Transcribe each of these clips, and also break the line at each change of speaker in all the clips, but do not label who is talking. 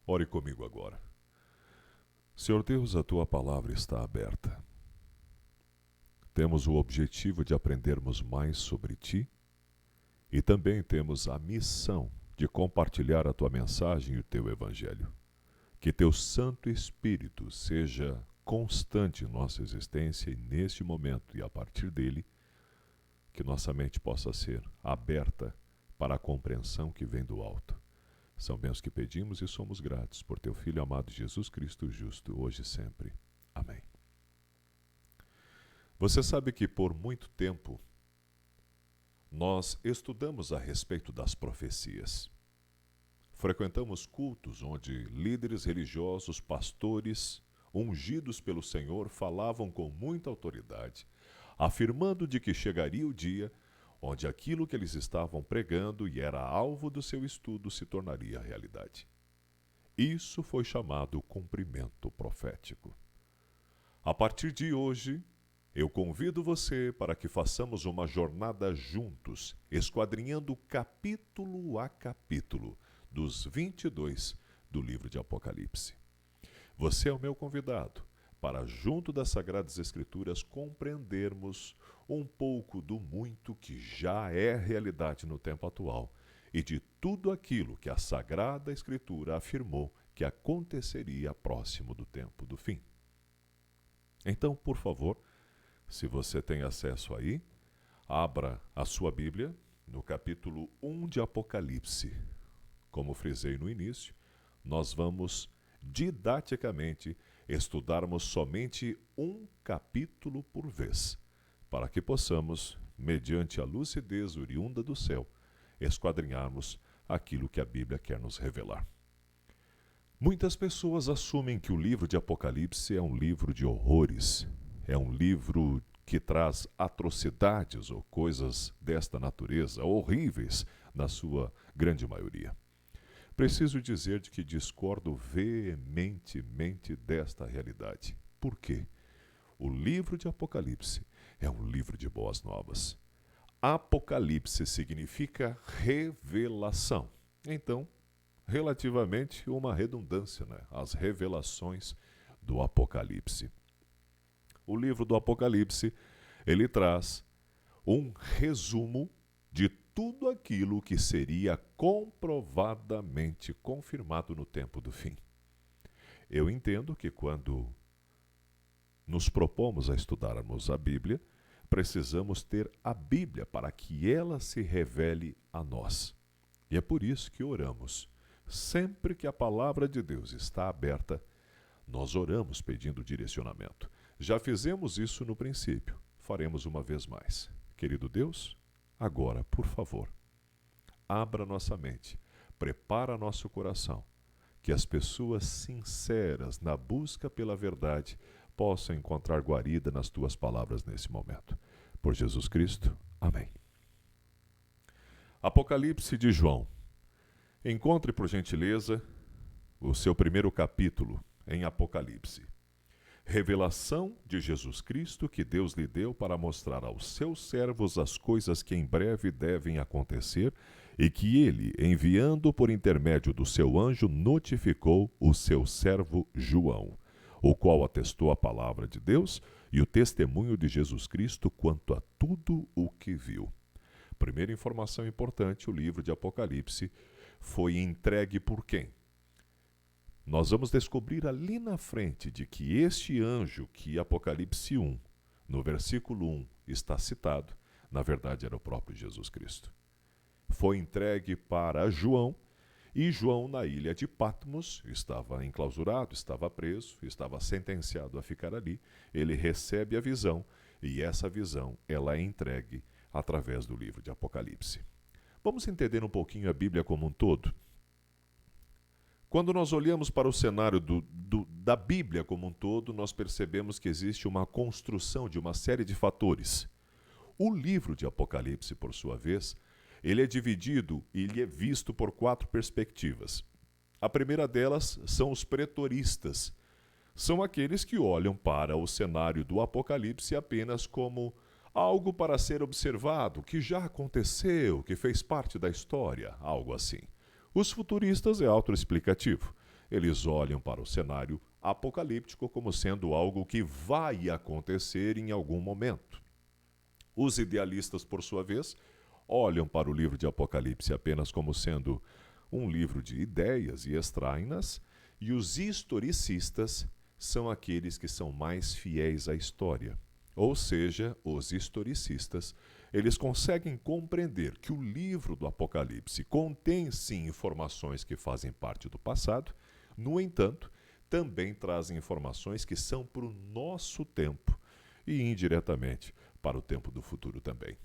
Ore comigo agora. Senhor Deus, a tua palavra está aberta. Temos o objetivo de aprendermos mais sobre ti e também temos a missão de compartilhar a tua mensagem e o teu evangelho. Que teu Santo Espírito seja constante em nossa existência e neste momento e a partir dele, que nossa mente possa ser aberta para a compreensão que vem do alto. São bênçãos que pedimos e somos gratos por teu Filho amado Jesus Cristo justo, hoje e sempre. Amém. Você sabe que por muito tempo nós estudamos a respeito das profecias. Frequentamos cultos onde líderes religiosos, pastores, ungidos pelo Senhor, falavam com muita autoridade, afirmando de que chegaria o dia onde aquilo que eles estavam pregando e era alvo do seu estudo se tornaria realidade. Isso foi chamado cumprimento profético. A partir de hoje, eu convido você para que façamos uma jornada juntos, esquadrinhando capítulo a capítulo dos 22 do livro de Apocalipse. Você é o meu convidado para, junto das Sagradas Escrituras, compreendermos um pouco do muito que já é realidade no tempo atual e de tudo aquilo que a Sagrada Escritura afirmou que aconteceria próximo do tempo do fim. Então, por favor, se você tem acesso aí, abra a sua Bíblia no capítulo 1 de Apocalipse. Como frisei no início, nós vamos didaticamente estudarmos somente um capítulo por vez, para que possamos, mediante a lucidez oriunda do céu, esquadrinharmos aquilo que a Bíblia quer nos revelar. Muitas pessoas assumem que o livro de Apocalipse é um livro de horrores, é um livro que traz atrocidades ou coisas desta natureza, horríveis na sua grande maioria. Preciso dizer de que discordo veementemente desta realidade. Por quê? O livro de Apocalipse é um livro de boas novas. Apocalipse significa revelação. Então, relativamente uma redundância, né? As revelações do Apocalipse. O livro do Apocalipse, ele traz um resumo de tudo aquilo que seria comprovadamente confirmado no tempo do fim. Eu entendo que quando nos propomos a estudarmos a Bíblia, precisamos ter a Bíblia para que ela se revele a nós. E é por isso que oramos. Sempre que a palavra de Deus está aberta, nós oramos pedindo direcionamento. Já fizemos isso no princípio, faremos uma vez mais. Querido Deus, agora, por favor, abra nossa mente, prepara nosso coração, que as pessoas sinceras na busca pela verdade possam encontrar guarida nas tuas palavras nesse momento. Por Jesus Cristo, amém. Apocalipse de João. Encontre, por gentileza, o seu primeiro capítulo em Apocalipse. Revelação de Jesus Cristo que Deus lhe deu para mostrar aos seus servos as coisas que em breve devem acontecer e que ele, enviando por intermédio do seu anjo, notificou o seu servo João, o qual atestou a palavra de Deus e o testemunho de Jesus Cristo quanto a tudo o que viu. Primeira informação importante, o livro de Apocalipse foi entregue por quem? Nós vamos descobrir ali na frente de que este anjo que Apocalipse 1, no versículo 1, está citado, na verdade era o próprio Jesus Cristo. Foi entregue para João, e João, na ilha de Patmos, estava enclausurado, estava preso, estava sentenciado a ficar ali. Ele recebe a visão, e essa visão ela é entregue através do livro de Apocalipse. Vamos entender um pouquinho a Bíblia como um todo? Quando nós olhamos para o cenário da Bíblia como um todo, nós percebemos que existe uma construção de uma série de fatores. O livro de Apocalipse, por sua vez, ele é dividido e ele é visto por 4 perspectivas. A primeira delas são os pretoristas. São aqueles que olham para o cenário do Apocalipse apenas como algo para ser observado, que já aconteceu, que fez parte da história, algo assim. Os futuristas é autoexplicativo. Eles olham para o cenário apocalíptico como sendo algo que vai acontecer em algum momento. Os idealistas, por sua vez, olham para o livro de Apocalipse apenas como sendo um livro de ideias e extraem-nas, e os historicistas são aqueles que são mais fiéis à história. Ou seja, os historicistas, eles conseguem compreender que o livro do Apocalipse contém sim informações que fazem parte do passado, no entanto, também trazem informações que são para o nosso tempo e indiretamente para o tempo do futuro também.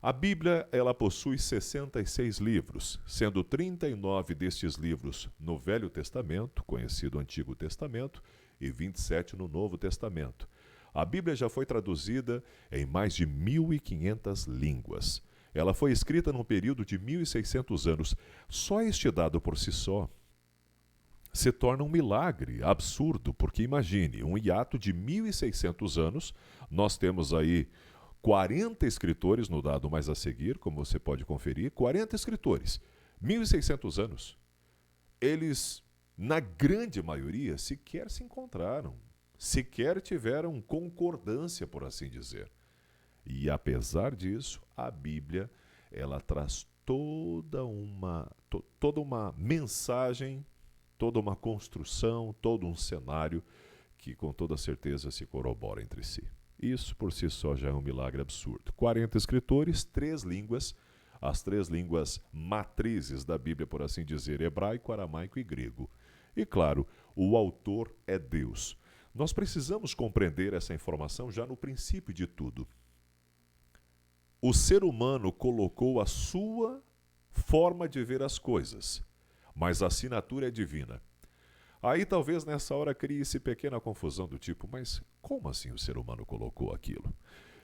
A Bíblia, ela possui 66 livros, sendo 39 destes livros no Velho Testamento, conhecido Antigo Testamento, e 27 no Novo Testamento. A Bíblia já foi traduzida em mais de 1.500 línguas. Ela foi escrita num período de 1.600 anos. Só este dado por si só se torna um milagre absurdo, porque imagine, um hiato de 1.600 anos, nós temos aí 40 escritores no dado mais a seguir, como você pode conferir, 40 escritores, 1.600 anos. Eles, na grande maioria, sequer se encontraram, sequer tiveram concordância, por assim dizer. E apesar disso, a Bíblia, ela traz toda uma mensagem, toda uma construção, todo um cenário que com toda certeza se corrobora entre si. Isso por si só já é um milagre absurdo. 40 escritores, 3 línguas, as 3 línguas matrizes da Bíblia, por assim dizer, hebraico, aramaico e grego. E claro, o autor é Deus. Nós precisamos compreender essa informação já no princípio de tudo. O ser humano colocou a sua forma de ver as coisas, mas a assinatura é divina. Aí talvez nessa hora crie-se pequena confusão do tipo, mas como assim o ser humano colocou aquilo?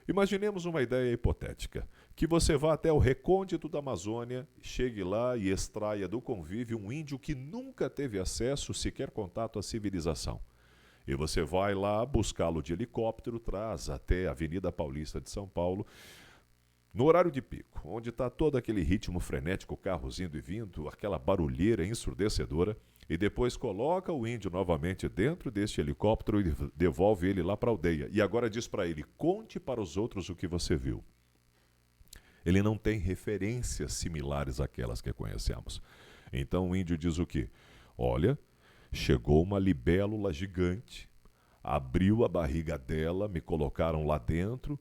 Imaginemos uma ideia hipotética, que você vá até o recôndito da Amazônia, chegue lá e extraia do convívio um índio que nunca teve acesso, sequer contato à civilização. E você vai lá buscá-lo de helicóptero, traz até a Avenida Paulista de São Paulo, no horário de pico, onde está todo aquele ritmo frenético, carros indo e vindo, aquela barulheira ensurdecedora, e depois coloca o índio novamente dentro deste helicóptero e devolve ele lá para a aldeia. E agora diz para ele, conte para os outros o que você viu. Ele não tem referências similares àquelas que conhecemos. Então o índio diz o quê? Olha, chegou uma libélula gigante, abriu a barriga dela, me colocaram lá dentro,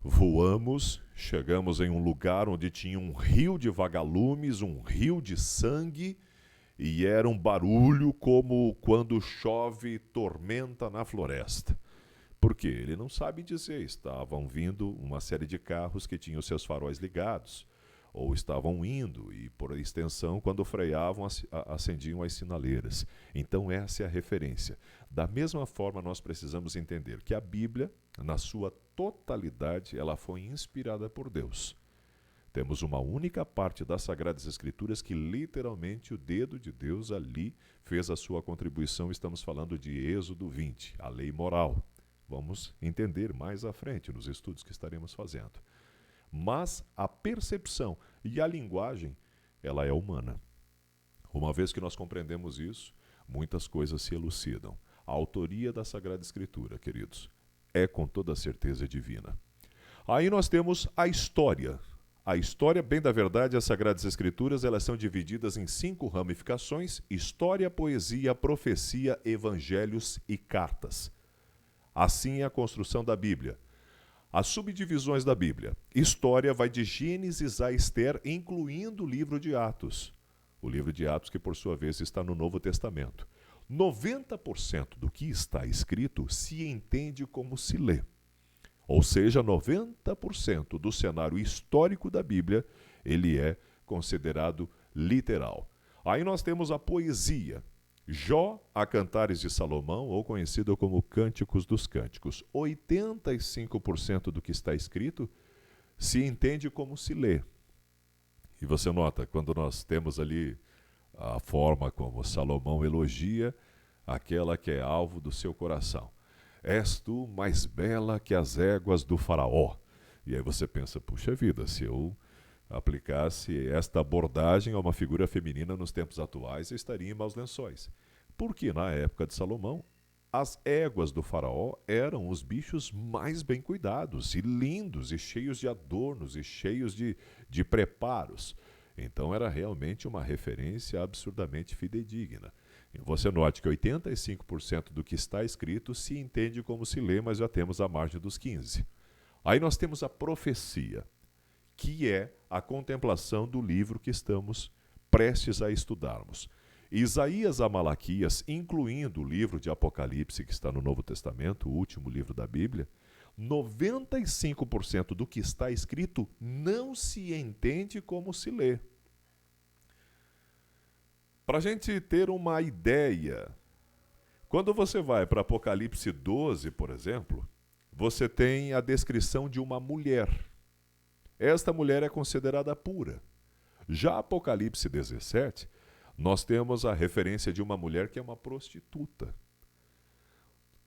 voamos, chegamos em um lugar onde tinha um rio de vagalumes, um rio de sangue, e era um barulho como quando chove tormenta na floresta. Por quê? Ele não sabe dizer. Estavam vindo uma série de carros que tinham seus faróis ligados, ou estavam indo, e por extensão, quando freavam, acendiam as sinaleiras. Então essa é a referência. Da mesma forma, nós precisamos entender que a Bíblia, na sua totalidade, ela foi inspirada por Deus. Temos uma única parte das Sagradas Escrituras que literalmente o dedo de Deus ali fez a sua contribuição. Estamos falando de Êxodo 20, a lei moral. Vamos entender mais à frente nos estudos que estaremos fazendo. Mas a percepção e a linguagem, ela é humana. Uma vez que nós compreendemos isso, muitas coisas se elucidam. A autoria da Sagrada Escritura, queridos, é com toda certeza divina. Aí nós temos a história. A história, bem da verdade, as Sagradas Escrituras, elas são divididas em 5 ramificações: história, poesia, profecia, evangelhos e cartas. Assim é a construção da Bíblia. As subdivisões da Bíblia. História vai de Gênesis a Ester, incluindo o livro de Atos. O livro de Atos que, por sua vez, está no Novo Testamento. 90% do que está escrito se entende como se lê. Ou seja, 90% do cenário histórico da Bíblia, ele é considerado literal. Aí nós temos a poesia. Jó a Cantares de Salomão, ou conhecido como Cânticos dos Cânticos. 85% do que está escrito se entende como se lê. E você nota, quando nós temos ali a forma como Salomão elogia aquela que é alvo do seu coração. És tu mais bela que as éguas do faraó. E aí você pensa, puxa vida, se eu aplicasse esta abordagem a uma figura feminina nos tempos atuais, eu estaria em maus lençóis. porque na época de Salomão, as éguas do faraó eram os bichos mais bem cuidados, e lindos, e cheios de adornos, e cheios de preparos. Então era realmente uma referência absurdamente fidedigna. E você note que 85% do que está escrito se entende como se lê, mas já temos a margem dos 15%. Aí nós temos a profecia, que é a contemplação do livro que estamos prestes a estudarmos. Isaías a Malaquias, incluindo o livro de Apocalipse, que está no Novo Testamento, o último livro da Bíblia, 95% do que está escrito não se entende como se lê. Para a gente ter uma ideia, quando você vai para Apocalipse 12, por exemplo, você tem a descrição de uma mulher. Esta mulher é considerada pura. Já Apocalipse 17, nós temos a referência de uma mulher que é uma prostituta.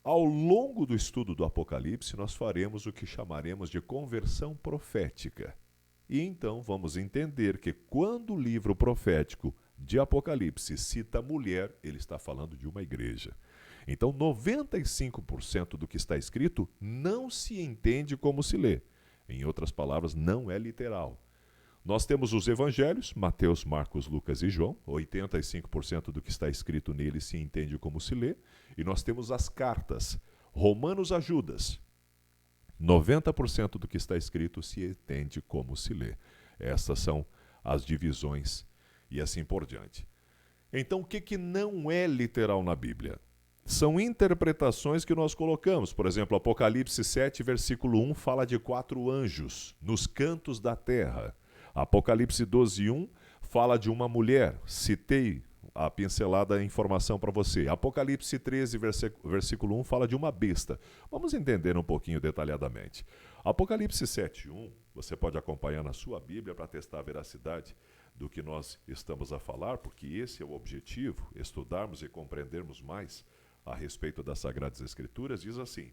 Ao longo do estudo do Apocalipse, nós faremos o que chamaremos de conversão profética. E então vamos entender que quando o livro profético de Apocalipse cita mulher, ele está falando de uma igreja. Então, 95% do que está escrito não se entende como se lê. Em outras palavras, não é literal. Nós temos os evangelhos, Mateus, Marcos, Lucas e João. 85% do que está escrito nele se entende como se lê. E nós temos as cartas, Romanos a Judas. 90% do que está escrito se entende como se lê. Essas são as divisões e assim por diante. Então, o que não é literal na Bíblia? São interpretações que nós colocamos. Por exemplo, Apocalipse 7, versículo 1 fala de 4 anjos nos cantos da terra. Apocalipse 12, 1 fala de uma mulher. Citei a pincelada informação para você. Apocalipse 13, versículo 1 fala de uma besta. Vamos entender um pouquinho detalhadamente. Apocalipse 7, 1, você pode acompanhar na sua Bíblia para testar a veracidade do que nós estamos a falar, porque esse é o objetivo, estudarmos e compreendermos mais a respeito das Sagradas Escrituras. Diz assim: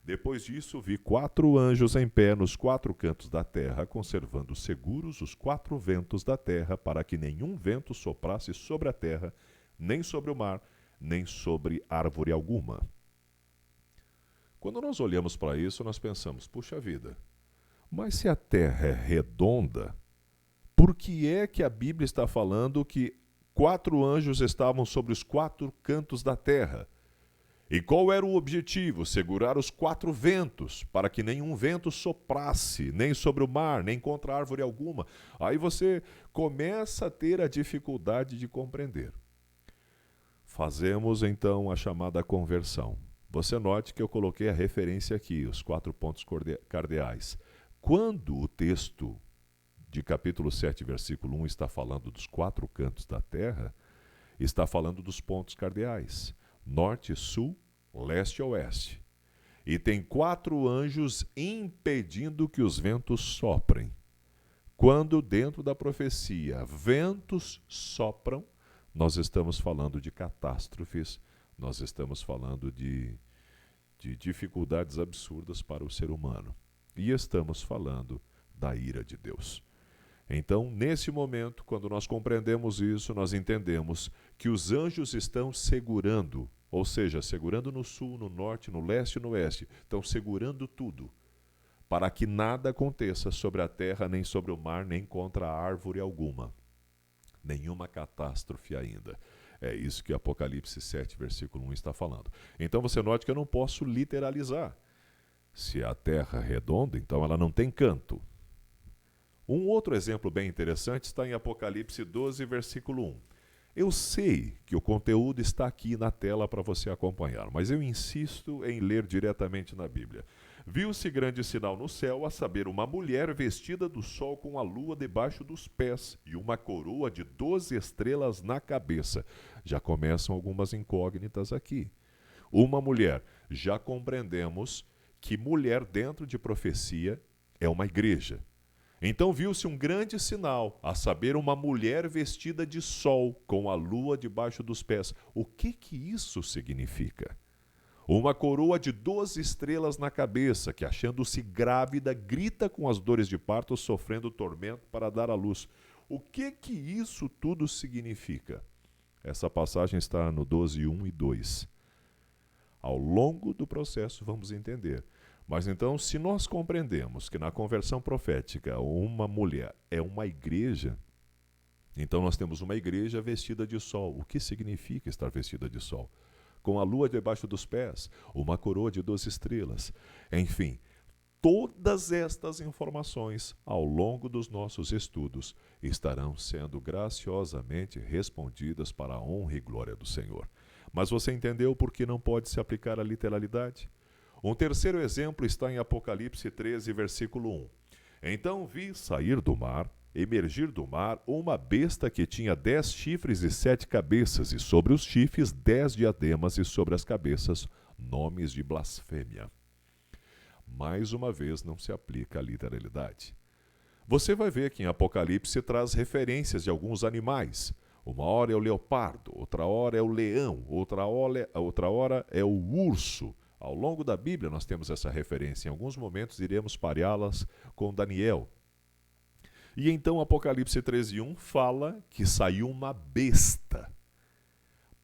depois disso vi 4 anjos em pé nos 4 cantos da terra, conservando seguros os 4 ventos da terra, para que nenhum vento soprasse sobre a terra, nem sobre o mar, nem sobre árvore alguma. Quando nós olhamos para isso, nós pensamos, puxa vida, mas se a terra é redonda, por que é que a Bíblia está falando que 4 anjos estavam sobre os 4 cantos da terra? E qual era o objetivo? Segurar os 4 ventos, para que nenhum vento soprasse, nem sobre o mar, nem contra árvore alguma. Aí você começa a ter a dificuldade de compreender. Fazemos então a chamada conversão. Você note que eu coloquei a referência aqui, os 4 pontos cardeais. Quando o texto de capítulo 7, versículo 1 está falando dos 4 cantos da terra, está falando dos pontos cardeais: norte, sul, leste e oeste. E tem 4 anjos impedindo que os ventos soprem. Quando dentro da profecia ventos sopram, nós estamos falando de catástrofes, nós estamos falando de dificuldades absurdas para o ser humano. E estamos falando da ira de Deus. Então, nesse momento, quando nós compreendemos isso, nós entendemos que os anjos estão segurando, ou seja, segurando no sul, no norte, no leste e no oeste, estão segurando tudo, para que nada aconteça sobre a terra, nem sobre o mar, nem contra árvore alguma. Nenhuma catástrofe ainda. É isso que Apocalipse 7, versículo 1 está falando. Então você note que eu não posso literalizar. Se a terra é redonda, então ela não tem canto. Um outro exemplo bem interessante está em Apocalipse 12, versículo 1. Eu sei que o conteúdo está aqui na tela para você acompanhar, mas eu insisto em ler diretamente na Bíblia. Viu-se grande sinal no céu, a saber, uma mulher vestida do sol com a lua debaixo dos pés e uma coroa de 12 estrelas na cabeça. Já começam algumas incógnitas aqui. Uma mulher, já compreendemos que mulher dentro de profecia é uma igreja. Então viu-se um grande sinal, a saber, uma mulher vestida de sol, com a lua debaixo dos pés. O que isso significa? Uma coroa de 12 estrelas na cabeça, que, achando-se grávida, grita com as dores de parto, sofrendo tormento para dar à luz. O que isso tudo significa? Essa passagem está no 12, 1 e 2. Ao longo do processo vamos entender. Mas então, se nós compreendemos que na conversão profética uma mulher é uma igreja, então nós temos uma igreja vestida de sol. O que significa estar vestida de sol? Com a lua debaixo dos pés, uma coroa de 12 estrelas. Enfim, todas estas informações, ao longo dos nossos estudos, estarão sendo graciosamente respondidas para a honra e glória do Senhor. Mas você entendeu por que não pode se aplicar a literalidade? Um terceiro exemplo está em Apocalipse 13, versículo 1. Então vi sair do mar, emergir do mar, uma besta que tinha 10 chifres e 7 cabeças, e sobre os chifres 10 diademas, e sobre as cabeças nomes de blasfêmia. Mais uma vez, não se aplica a literalidade. Você vai ver que em Apocalipse traz referências de alguns animais. Uma hora é o leopardo, outra hora é o leão, outra hora é o urso. Ao longo da Bíblia nós temos essa referência. Em alguns momentos iremos pareá-las com Daniel. E então Apocalipse 13:1 fala que saiu uma besta.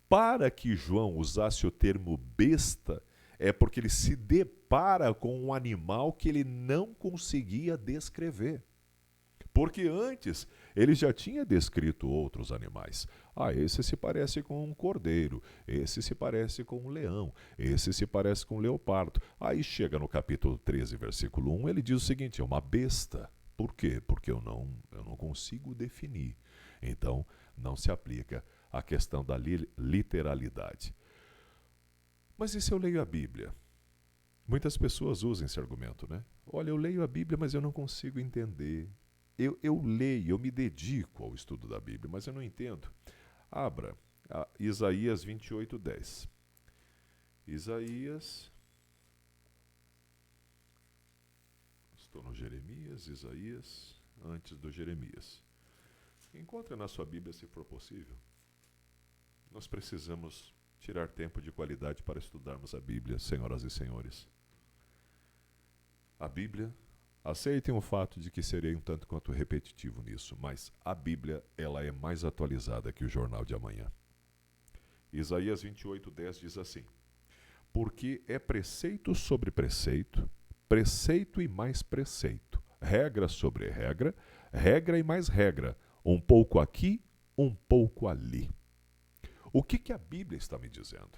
Para que João usasse o termo besta, é porque ele se depara com um animal que ele não conseguia descrever. Porque antes ele já tinha descrito outros animais. Esse se parece com um cordeiro, esse se parece com um leão, esse se parece com um leopardo. Aí chega no capítulo 13, versículo 1, ele diz o seguinte, é uma besta. Por quê? Porque eu não consigo definir. Então, não se aplica a questão da literalidade. Mas e se eu leio a Bíblia? Muitas pessoas usam esse argumento, né? Olha, eu leio a Bíblia, mas eu não consigo entender. Eu leio, eu me dedico ao estudo da Bíblia, mas eu não entendo. Abra Isaías 28:10. Isaías. Estou no Jeremias, Isaías, antes do Jeremias. Encontre na sua Bíblia, se for possível. Nós precisamos tirar tempo de qualidade para estudarmos a Bíblia, senhoras e senhores. A Bíblia, aceitem o fato de que serei um tanto quanto repetitivo nisso, mas a Bíblia ela é mais atualizada que o Jornal de Amanhã. Isaías 28:10 diz assim: porque é preceito sobre preceito, preceito e mais preceito, regra sobre regra, regra e mais regra, um pouco aqui, um pouco ali. O que a Bíblia está me dizendo?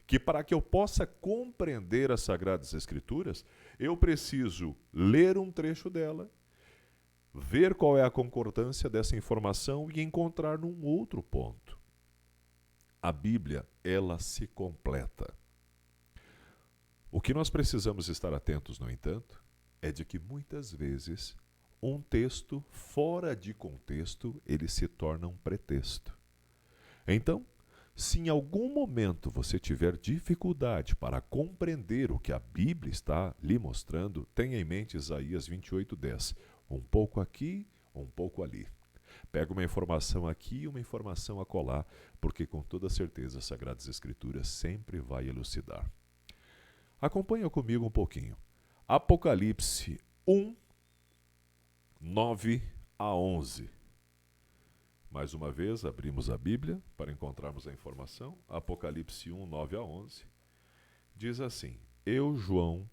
Que para que eu possa compreender as Sagradas Escrituras, eu preciso ler um trecho dela, ver qual é a concordância dessa informação e encontrar num outro ponto. A Bíblia, ela se completa. O que nós precisamos estar atentos, no entanto, é de que muitas vezes um texto fora de contexto, ele se torna um pretexto. Então, se em algum momento você tiver dificuldade para compreender o que a Bíblia está lhe mostrando, tenha em mente Isaías 28:10. Um pouco aqui, um pouco ali. Pega uma informação aqui e uma informação acolá, porque com toda certeza as Sagradas Escrituras sempre vai elucidar. Acompanha comigo um pouquinho. Apocalipse 1, 9 a 11. Mais uma vez, abrimos a Bíblia para encontrarmos a informação. Apocalipse 1, 9 a 11. Diz assim: eu, João,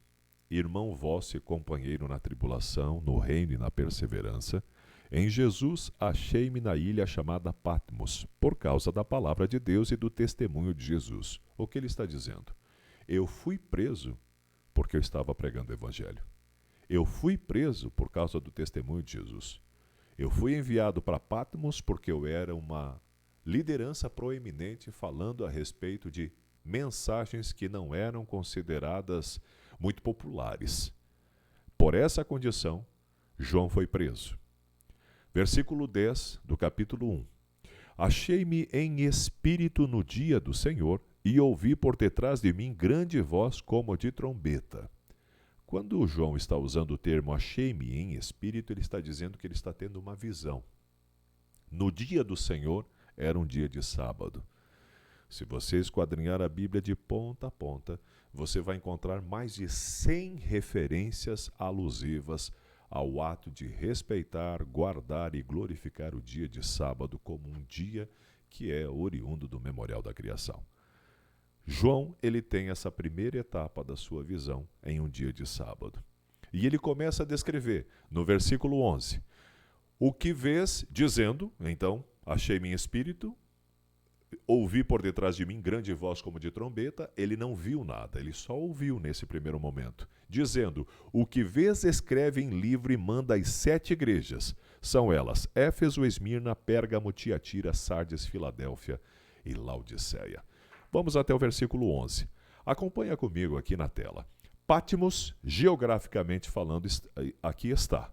irmão vosso e companheiro na tribulação, no reino e na perseverança, em Jesus achei-me na ilha chamada Patmos, por causa da palavra de Deus e do testemunho de Jesus. O que ele está dizendo? Eu fui preso porque eu estava pregando o Evangelho. Eu fui preso por causa do testemunho de Jesus. Eu fui enviado para Patmos porque eu era uma liderança proeminente falando a respeito de mensagens que não eram consideradas muito populares. Por essa condição, João foi preso. Versículo 10 do capítulo 1. Achei-me em espírito no dia do Senhor e ouvi por detrás de mim grande voz como de trombeta. Quando o João está usando o termo achei-me em espírito, ele está dizendo que ele está tendo uma visão. No dia do Senhor era um dia de sábado. Se você esquadrinhar a Bíblia de ponta a ponta, você vai encontrar mais de 100 referências alusivas ao ato de respeitar, guardar e glorificar o dia de sábado como um dia que é oriundo do memorial da criação. João, ele tem essa primeira etapa da sua visão em um dia de sábado. E ele começa a descrever, no versículo 11, o que vês, dizendo, então, achei-me em espírito, ouvi por detrás de mim grande voz como de trombeta. Ele não viu nada, ele só ouviu nesse primeiro momento, dizendo, o que vês escreve em livro e manda às 7 igrejas. São elas, Éfeso, Esmirna, Pérgamo, Tiatira, Sardes, Filadélfia e Laodiceia. Vamos até o versículo 11. Acompanha comigo aqui na tela. Patmos, geograficamente falando, aqui está.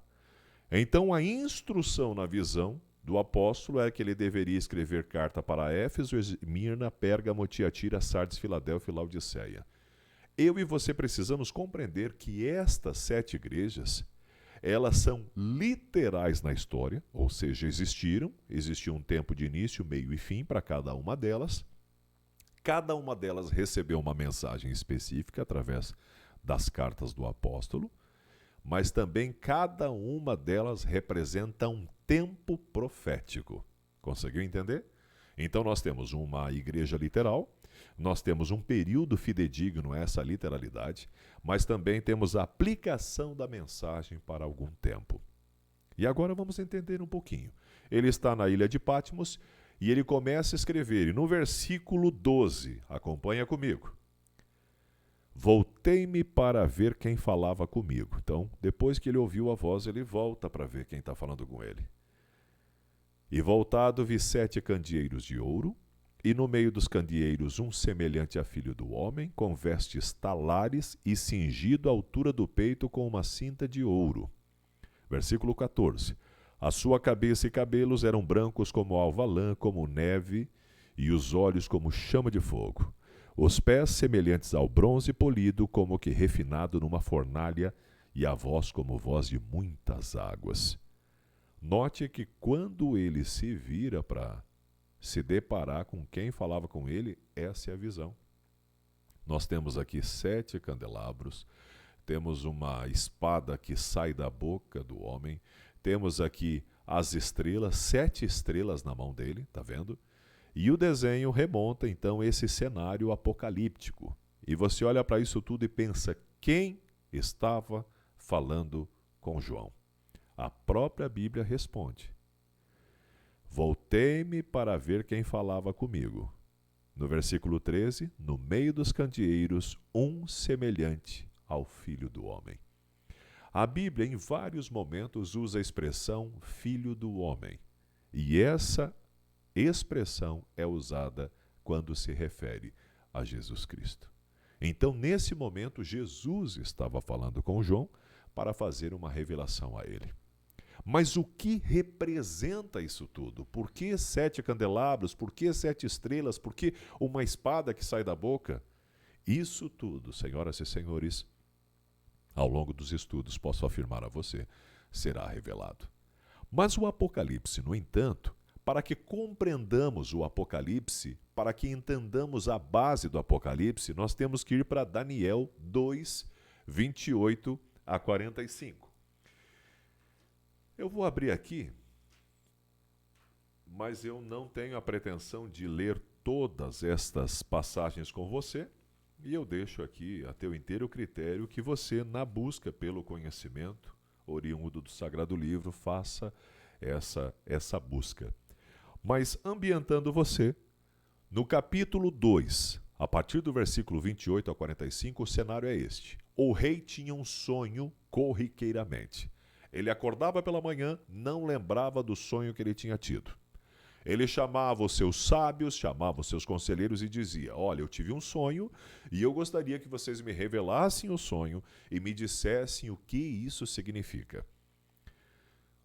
Então a instrução na visão do apóstolo é que ele deveria escrever carta para Éfeso, Esmirna, Pérgamo, Tiatira, Sardes, Filadélfia e Laodiceia. Eu e você precisamos compreender que estas 7 igrejas, elas são literais na história, ou seja, existiu um tempo de início, meio e fim para cada uma delas. Cada uma delas recebeu uma mensagem específica através das cartas do apóstolo, mas também cada uma delas representa um tempo profético. Conseguiu entender? Então nós temos uma igreja literal, nós temos um período fidedigno a essa literalidade, mas também temos a aplicação da mensagem para algum tempo. E agora vamos entender um pouquinho. Ele está na ilha de Patmos e ele começa a escrever, e no versículo 12, acompanha comigo. Voltei-me para ver quem falava comigo. Então, depois que ele ouviu a voz, ele volta para ver quem está falando com ele. E voltado vi 7 candeeiros de ouro, e no meio dos candeeiros um semelhante a filho do homem, com vestes talares e cingido à altura do peito com uma cinta de ouro. Versículo 14. A sua cabeça e cabelos eram brancos como alva lã, como neve, e os olhos como chama de fogo. Os pés semelhantes ao bronze polido, como que refinado numa fornalha, e a voz como voz de muitas águas. Note que quando ele se vira para se deparar com quem falava com ele, essa é a visão. Nós temos aqui 7 candelabros, temos uma espada que sai da boca do homem, temos aqui as estrelas, 7 estrelas na mão dele, tá vendo? E o desenho remonta então esse cenário apocalíptico. E você olha para isso tudo e pensa, quem estava falando com João? A própria Bíblia responde. Voltei-me para ver quem falava comigo. No versículo 13, no meio dos candeeiros, um semelhante ao Filho do Homem. A Bíblia, em vários momentos, usa a expressão Filho do Homem. E essa expressão é usada quando se refere a Jesus Cristo. Então, nesse momento, Jesus estava falando com João para fazer uma revelação a ele. Mas o que representa isso tudo? Por que 7 candelabros? Por que 7 estrelas? Por que uma espada que sai da boca? Isso tudo, senhoras e senhores, ao longo dos estudos, posso afirmar a você, será revelado. Mas o Apocalipse, no entanto, para que compreendamos o Apocalipse, para que entendamos a base do Apocalipse, nós temos que ir para Daniel 2, 28 a 45. Eu vou abrir aqui, mas eu não tenho a pretensão de ler todas estas passagens com você, e eu deixo aqui a teu inteiro critério que você, na busca pelo conhecimento oriundo do Sagrado Livro, faça essa busca. Mas ambientando você, no capítulo 2, a partir do versículo 28 a 45, o cenário é este. O rei tinha um sonho corriqueiramente. Ele acordava pela manhã, não lembrava do sonho que ele tinha tido. Ele chamava os seus sábios, chamava os seus conselheiros e dizia, olha, eu tive um sonho e eu gostaria que vocês me revelassem o sonho e me dissessem o que isso significa.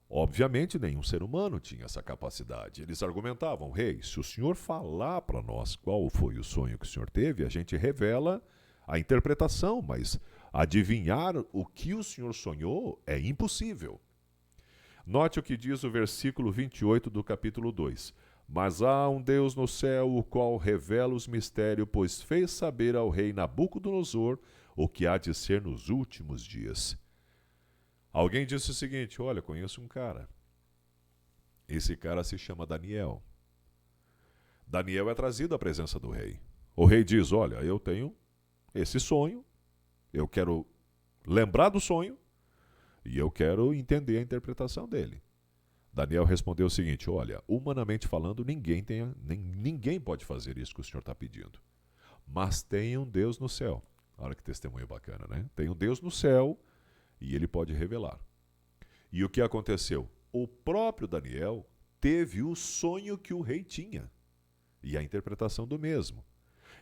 Obviamente, nenhum ser humano tinha essa capacidade. Eles argumentavam, rei, se o senhor falar para nós qual foi o sonho que o senhor teve, a gente revela a interpretação, mas adivinhar o que o senhor sonhou é impossível. Note o que diz o versículo 28 do capítulo 2. Mas há um Deus no céu, o qual revela os mistérios, pois fez saber ao rei Nabucodonosor o que há de ser nos últimos dias. Alguém disse o seguinte, olha, conheço um cara. Esse cara se chama Daniel. Daniel é trazido à presença do rei. O rei diz: olha, eu tenho esse sonho, eu quero lembrar do sonho e eu quero entender a interpretação dele. Daniel respondeu o seguinte: olha, humanamente falando, ninguém pode fazer isso que o senhor está pedindo. Mas tem um Deus no céu. Olha que testemunho bacana, né? Tem um Deus no céu e ele pode revelar. E o que aconteceu? O próprio Daniel teve o sonho que o rei tinha e a interpretação do mesmo.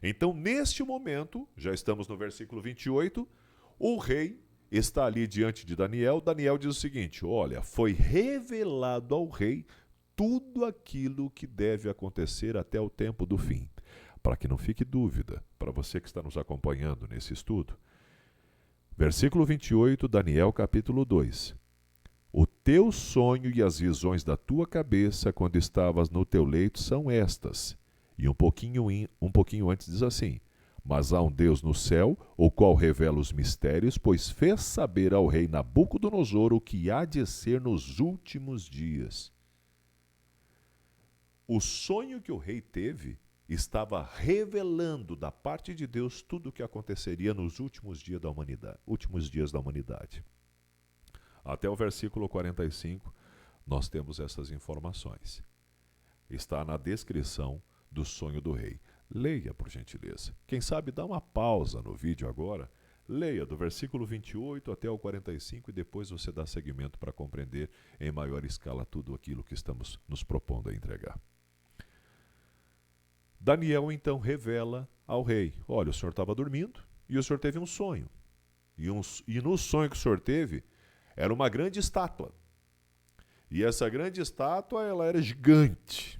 Então, neste momento, já estamos no versículo 28, o rei está ali diante de Daniel. Daniel diz o seguinte: olha, foi revelado ao rei tudo aquilo que deve acontecer até o tempo do fim. Para que não fique dúvida, para você que está nos acompanhando nesse estudo. Versículo 28, Daniel capítulo 2. O teu sonho e as visões da tua cabeça quando estavas no teu leito são estas. E um pouquinho antes diz assim: mas há um Deus no céu, o qual revela os mistérios, pois fez saber ao rei Nabucodonosor o que há de ser nos últimos dias. O sonho que o rei teve estava revelando da parte de Deus tudo o que aconteceria nos últimos dias da humanidade. Até o versículo 45, nós temos essas informações. Está na descrição do sonho do rei. Leia, por gentileza. Quem sabe dá uma pausa no vídeo agora, leia do versículo 28 até o 45 e depois você dá seguimento para compreender em maior escala tudo aquilo que estamos nos propondo a entregar. Daniel então revela ao rei: olha, o senhor estava dormindo e o senhor teve um sonho. E no sonho que o senhor teve, era uma grande estátua. E essa grande estátua, ela era gigante.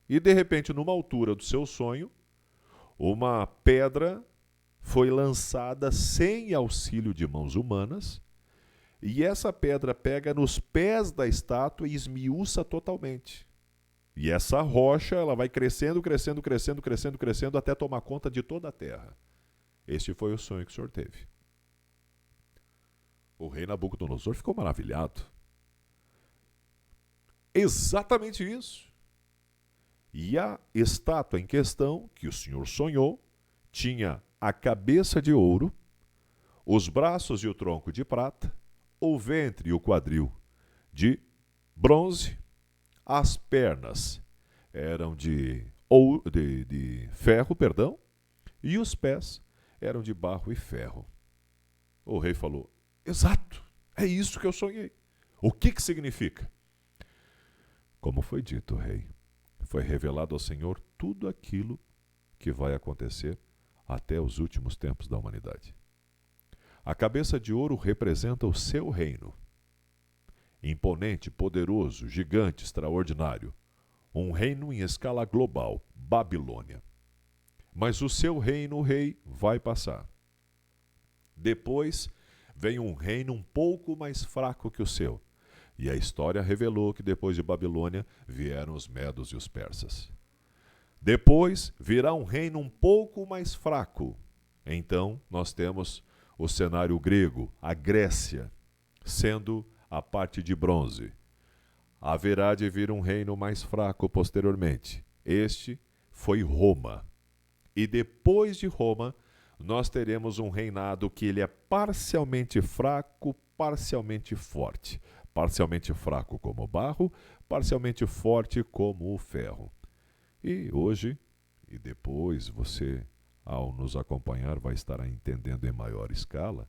E de repente, numa altura do seu sonho, uma pedra foi lançada sem auxílio de mãos humanas, e essa pedra pega nos pés da estátua e esmiuça totalmente. E essa rocha, ela vai crescendo, crescendo, crescendo, crescendo, crescendo, até tomar conta de toda a terra. Este foi o sonho que o senhor teve. O rei Nabucodonosor ficou maravilhado. Exatamente isso. E a estátua em questão, que o senhor sonhou, tinha a cabeça de ouro, os braços e o tronco de prata, o ventre e o quadril de bronze, as pernas eram de ferro, e os pés eram de barro e ferro. O rei falou: exato, é isso que eu sonhei. O que significa? Como foi dito, rei, foi revelado ao Senhor tudo aquilo que vai acontecer até os últimos tempos da humanidade. A cabeça de ouro representa o seu reino. Imponente, poderoso, gigante, extraordinário. Um reino em escala global, Babilônia. Mas o seu reino, o rei, vai passar. Depois vem um reino um pouco mais fraco que o seu. E a história revelou que depois de Babilônia vieram os medos e os persas. Depois virá um reino um pouco mais fraco. Então nós temos o cenário grego, a Grécia, sendo a parte de bronze. Haverá de vir um reino mais fraco posteriormente. Este foi Roma. E depois de Roma, nós teremos um reinado que ele é parcialmente fraco, parcialmente forte. Parcialmente fraco como o barro, parcialmente forte como o ferro. E hoje, e depois você, ao nos acompanhar, vai estar entendendo em maior escala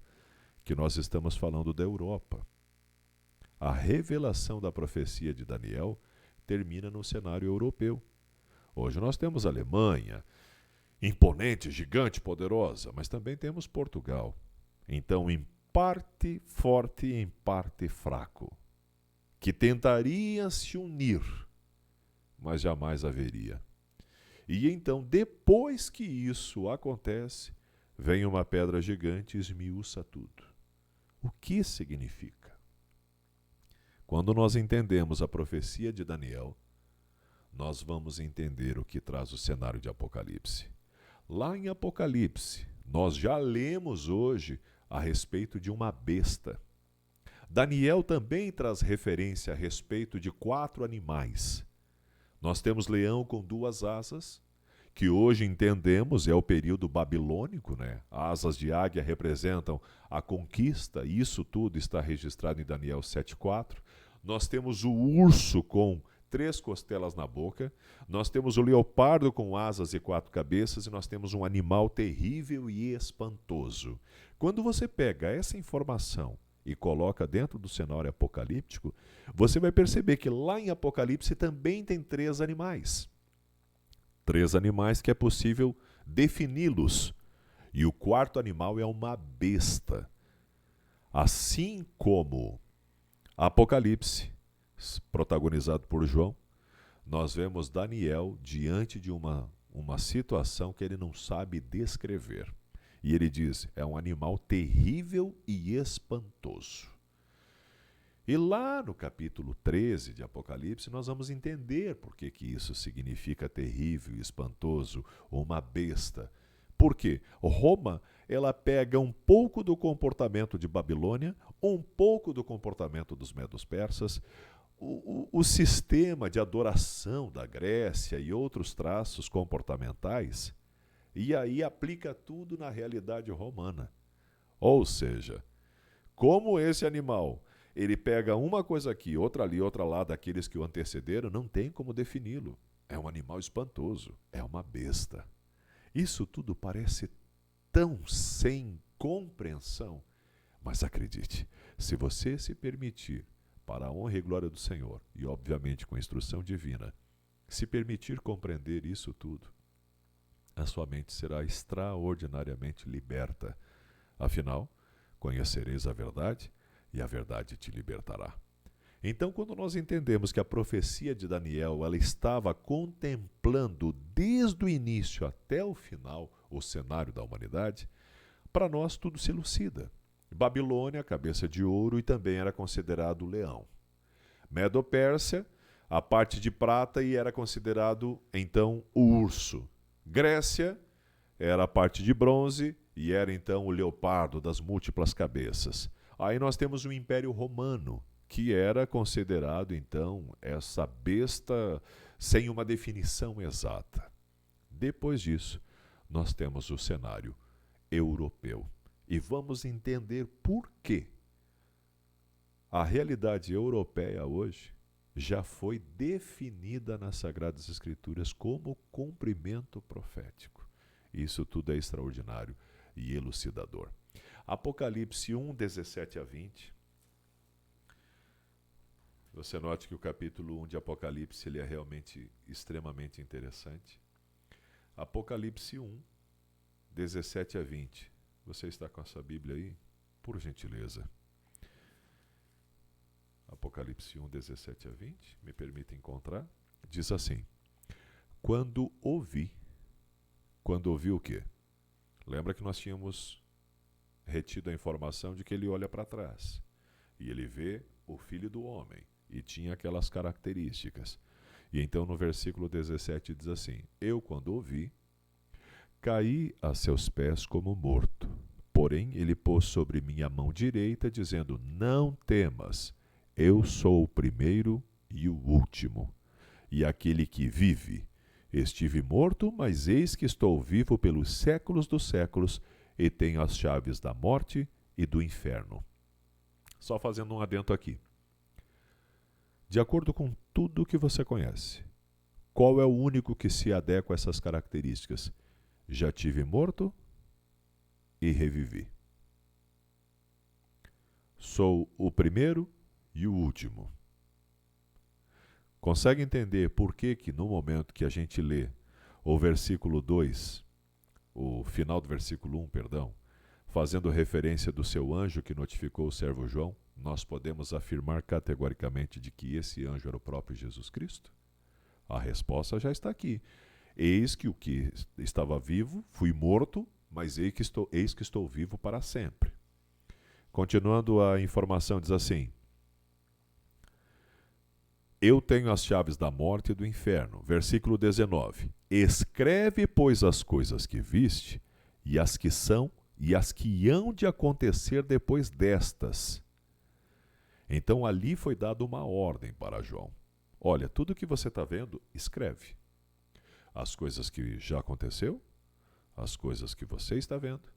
que nós estamos falando da Europa. A revelação da profecia de Daniel termina no cenário europeu. Hoje nós temos a Alemanha, imponente, gigante, poderosa, mas também temos Portugal. Então, em parte forte e em parte fraco, que tentaria se unir, mas jamais haveria. E então, depois que isso acontece, vem uma pedra gigante e esmiuça tudo. O que significa? Quando nós entendemos a profecia de Daniel, nós vamos entender o que traz o cenário de Apocalipse. Lá em Apocalipse, nós já lemos hoje a respeito de uma besta. Daniel também traz referência a respeito de 4 animais. Nós temos leão com 2 asas, que hoje entendemos é o período babilônico, né? Asas de águia representam a conquista, e isso tudo está registrado em Daniel 7,4. Nós temos o urso com 3 costelas na boca, nós temos o leopardo com asas e 4 cabeças, e nós temos um animal terrível e espantoso. Quando você pega essa informação e coloca dentro do cenário apocalíptico, você vai perceber que lá em Apocalipse também tem 3 animais. 3 animais que é possível defini-los. E o 4º animal é uma besta. Assim como Apocalipse, protagonizado por João, nós vemos Daniel diante de uma situação que ele não sabe descrever. E ele diz, é um animal terrível e espantoso. E lá no capítulo 13 de Apocalipse, nós vamos entender por que isso significa terrível, espantoso, ou uma besta. Por quê? Roma, ela pega um pouco do comportamento de Babilônia, um pouco do comportamento dos medos-persas, o sistema de adoração da Grécia e outros traços comportamentais, e aí aplica tudo na realidade romana. Ou seja, como esse animal ele pega uma coisa aqui, outra ali, outra lá, daqueles que o antecederam, não tem como defini-lo. É um animal espantoso, é uma besta. Isso tudo parece tão sem compreensão, mas acredite, se você se permitir, para a honra e glória do Senhor, e obviamente com a instrução divina, se permitir compreender isso tudo, a sua mente será extraordinariamente liberta. Afinal, conhecereis a verdade, e a verdade te libertará. Então, quando nós entendemos que a profecia de Daniel ela estava contemplando desde o início até o final o cenário da humanidade, para nós tudo se elucida. Babilônia, cabeça de ouro, e também era considerado leão. Medo-Pérsia, a parte de prata, e era considerado então o urso. Grécia era a parte de bronze e era então o leopardo das múltiplas cabeças. Aí nós temos o Império Romano, que era considerado, então, essa besta sem uma definição exata. Depois disso, nós temos o cenário europeu. E vamos entender por quê. A realidade europeia hoje já foi definida nas Sagradas Escrituras como cumprimento profético. Isso tudo é extraordinário e elucidador. Apocalipse 1, 17 a 20. Você note que o capítulo 1 de Apocalipse ele é realmente extremamente interessante. Apocalipse 1, 17 a 20. Você está com essa Bíblia aí? Por gentileza. Apocalipse 1, 17 a 20. Me permite encontrar. Diz assim. Quando ouvi o quê? Lembra que nós tínhamos retido a informação de que ele olha para trás e ele vê o Filho do Homem e tinha aquelas características. E então no versículo 17 diz assim: eu, quando ouvi, caí a seus pés como morto. Porém ele pôs sobre mim a mão direita, dizendo: não temas, eu sou o primeiro e o último, e aquele que vive. Estive morto, mas eis que estou vivo pelos séculos dos séculos, e tenho as chaves da morte e do inferno. Só fazendo um adendo aqui. De acordo com tudo que você conhece, qual é o único que se adequa a essas características? Já tive morto e revivi. Sou o primeiro e o último. Consegue entender por que no momento que a gente lê o versículo 2, o final do versículo 1, perdão, fazendo referência do seu anjo que notificou o servo João, nós podemos afirmar categoricamente de que esse anjo era o próprio Jesus Cristo? A resposta já está aqui. Eis que o que estava vivo, fui morto, mas eis que estou vivo para sempre. Continuando a informação, diz assim: eu tenho as chaves da morte e do inferno. Versículo 19. Escreve, pois, as coisas que viste, e as que são, e as que hão de acontecer depois destas. Então ali foi dada uma ordem para João. Olha, tudo que você está vendo, escreve. As coisas que já aconteceu, as coisas que você está vendo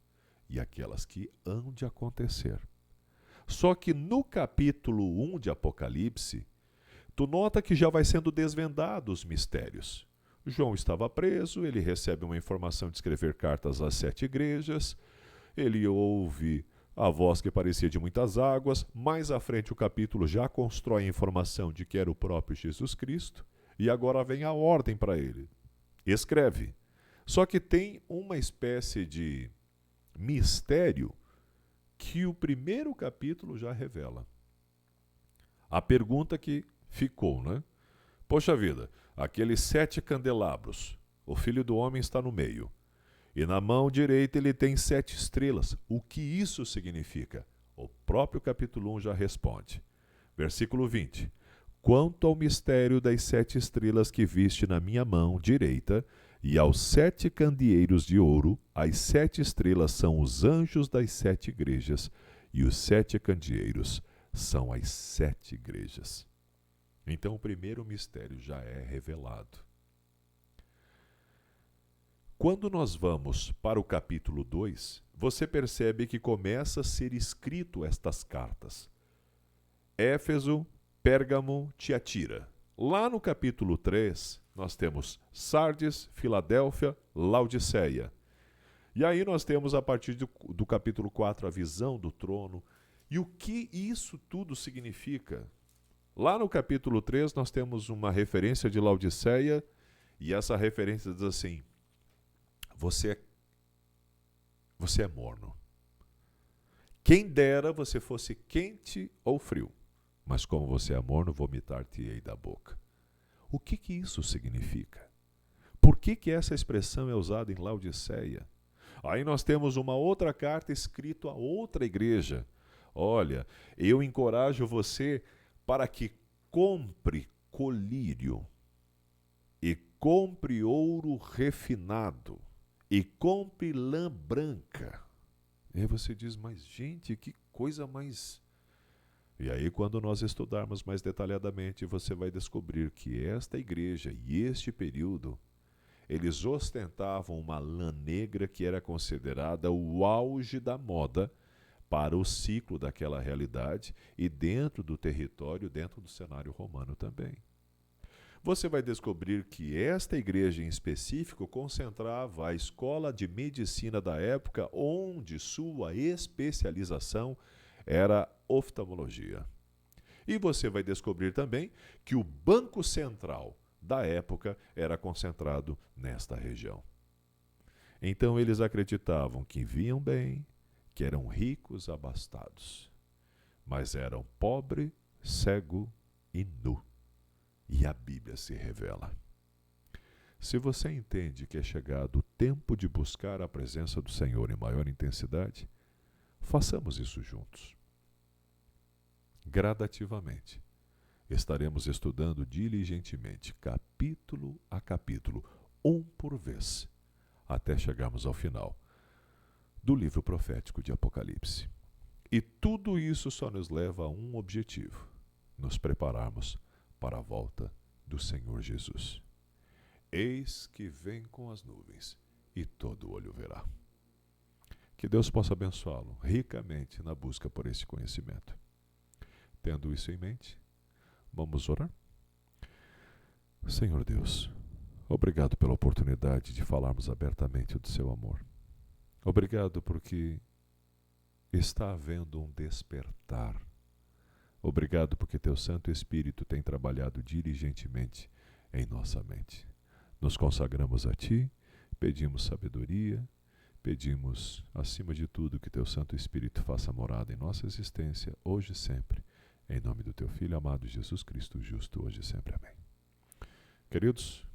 e aquelas que hão de acontecer. Só que no capítulo 1 de Apocalipse, tu nota que já vai sendo desvendados os mistérios. João estava preso, ele recebe uma informação de escrever cartas às 7 igrejas, ele ouve a voz que parecia de muitas águas. Mais à frente o capítulo já constrói a informação de que era o próprio Jesus Cristo, e agora vem a ordem para ele. Escreve. Só que tem uma espécie de mistério que o primeiro capítulo já revela. A pergunta que ficou, né? Poxa vida, aqueles 7 candelabros, o Filho do Homem está no meio, e na mão direita ele tem 7 estrelas. O que isso significa? O próprio capítulo 1 já responde. Versículo 20. Quanto ao mistério das 7 estrelas que viste na minha mão direita, e aos 7 candeeiros de ouro, as 7 estrelas são os anjos das 7 igrejas, e os 7 candeeiros são as 7 igrejas. Então o primeiro mistério já é revelado. Quando nós vamos para o capítulo 2, você percebe que começa a ser escrito estas cartas. Éfeso, Pérgamo, Tiatira. Lá no capítulo 3, nós temos Sardes, Filadélfia, Laodiceia. E aí nós temos, a partir do capítulo 4, a visão do trono. E o que isso tudo significa? Lá no capítulo 3, nós temos uma referência de Laodiceia, e essa referência diz assim: Você é morno. Quem dera você fosse quente ou frio, mas como você é morno, vomitar-te-ei da boca. O que isso significa? Por que essa expressão é usada em Laodiceia? Aí nós temos uma outra carta escrita a outra igreja. Olha, eu encorajo você para que compre colírio, e compre ouro refinado, e compre lã branca. E aí você diz, mas gente, que coisa mais... E aí quando nós estudarmos mais detalhadamente, você vai descobrir que esta igreja e este período, eles ostentavam uma lã negra que era considerada o auge da moda para o ciclo daquela realidade e dentro do território, dentro do cenário romano também. Você vai descobrir que esta igreja em específico concentrava a escola de medicina da época, onde sua especialização era oftalmologia. E você vai descobrir também que o banco central da época era concentrado nesta região. Então eles acreditavam que viam bem, que eram ricos abastados, mas eram pobre, cego e nu. E a Bíblia se revela. Se você entende que é chegado o tempo de buscar a presença do Senhor em maior intensidade, façamos isso juntos. Gradativamente, estaremos estudando diligentemente, capítulo a capítulo, um por vez, até chegarmos ao final do livro profético de Apocalipse. E tudo isso só nos leva a um objetivo: nos prepararmos para a volta do Senhor Jesus. Eis que vem com as nuvens, e todo olho verá. Que Deus possa abençoá-lo ricamente na busca por esse conhecimento. Tendo isso em mente, vamos orar? Senhor Deus, obrigado pela oportunidade de falarmos abertamente do seu amor. Obrigado porque está havendo um despertar. Obrigado porque teu Santo Espírito tem trabalhado diligentemente em nossa mente. Nos consagramos a ti, pedimos sabedoria, pedimos, acima de tudo, que teu Santo Espírito faça morada em nossa existência, hoje e sempre. Em nome do teu Filho amado Jesus Cristo, justo, hoje e sempre. Amém. Queridos,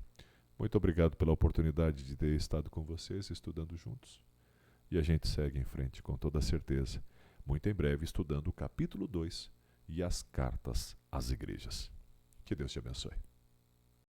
muito obrigado pela oportunidade de ter estado com vocês, estudando juntos. E a gente segue em frente com toda certeza, muito em breve, estudando o capítulo 2 e as cartas às igrejas. Que Deus te abençoe.